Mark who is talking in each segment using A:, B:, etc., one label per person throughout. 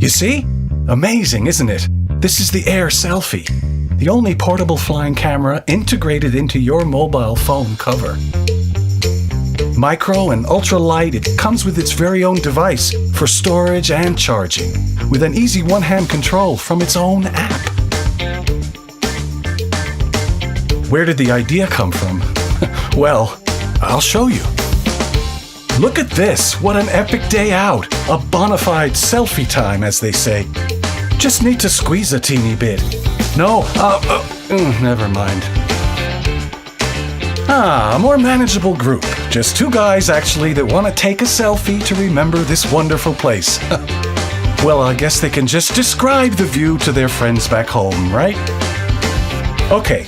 A: You see? Amazing, isn't it? This is the AirSelfie, the only portable flying camera integrated into your mobile phone cover. Micro and ultra-light, it comes with its very own device for storage and charging, with an easy one-hand control from its own app. Where did the idea come from? Well, I'll show you. Look at this, what an epic day out. A bona fide selfie time, as they say. Just need to squeeze a teeny bit. No, never mind. A more manageable group. Just two guys, actually, that want to take a selfie to remember this wonderful place. Well, I guess they can just describe the view to their friends back home, right? Okay,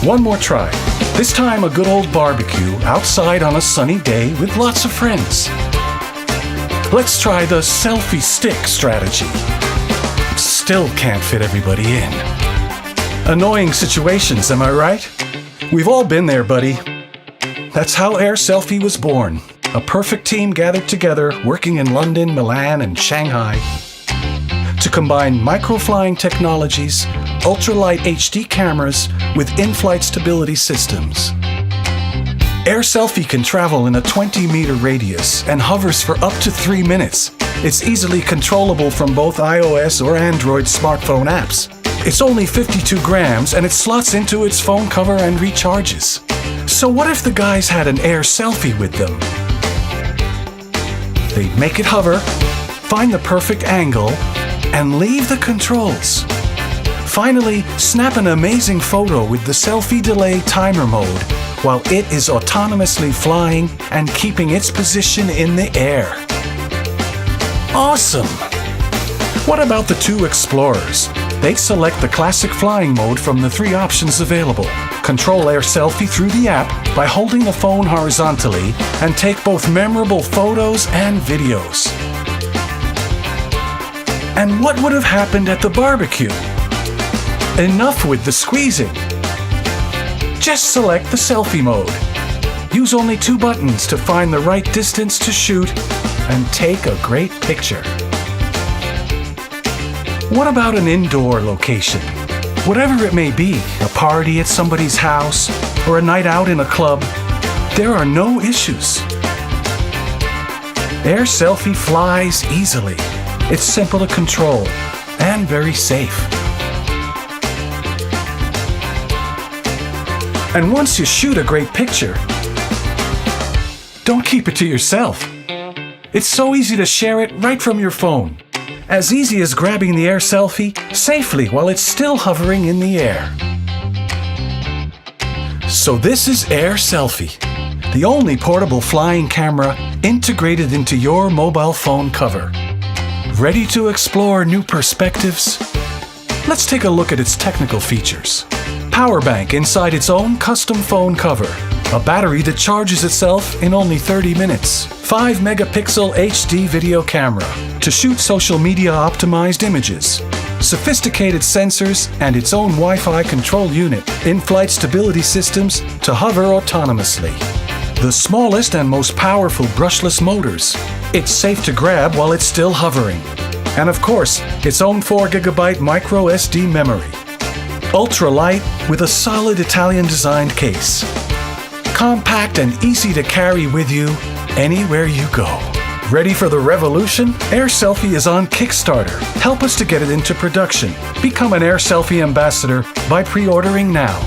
A: one more try. This time a good old barbecue outside on a sunny day with lots of friends. Let's try the selfie stick strategy. Still can't fit everybody in. Annoying situations, am I right? We've all been there, buddy. That's how AirSelfie was born. A perfect team gathered together, working in London, Milan, and Shanghai to combine microflying technologies, ultralight HD cameras with in-flight stability systems. AirSelfie can travel in a 20-meter radius and hovers for up to 3 minutes. It's easily controllable from both iOS or Android smartphone apps. It's only 52 grams and it slots into its phone cover and recharges. So what if the guys had an AirSelfie with them? They'd make it hover, find the perfect angle, and leave the controls. Finally, snap an amazing photo with the selfie delay timer mode while it is autonomously flying and keeping its position in the air. Awesome! What about the two explorers? They'd select the classic flying mode from the 3 options available. Control AirSelfie through the app by holding the phone horizontally and take both memorable photos and videos. And what would have happened at the barbecue? Enough with the squeezing. Just select the selfie mode. Use only 2 buttons to find the right distance to shoot and take a great picture. What about an indoor location? Whatever it may be, a party at somebody's house or a night out in a club, there are no issues. AirSelfie flies easily. It's simple to control and very safe. And once you shoot a great picture, don't keep it to yourself. It's so easy to share it right from your phone. As easy as grabbing the AirSelfie safely while it's still hovering in the air. So this is AirSelfie, the only portable flying camera integrated into your mobile phone cover. Ready to explore new perspectives? Let's take a look at its technical features. Power bank inside its own custom phone cover. A battery that charges itself in only 30 minutes. 5-megapixel HD video camera to shoot social media optimized images. Sophisticated sensors and its own Wi-Fi control unit. In-flight stability systems to hover autonomously. The smallest and most powerful brushless motors. It's safe to grab while it's still hovering. And of course, its own 4GB micro SD memory. Ultra light with a solid Italian designed case. Compact and easy to carry with you anywhere you go. Ready for the revolution? AirSelfie is on Kickstarter. Help us to get it into production. Become an AirSelfie ambassador by pre-ordering now.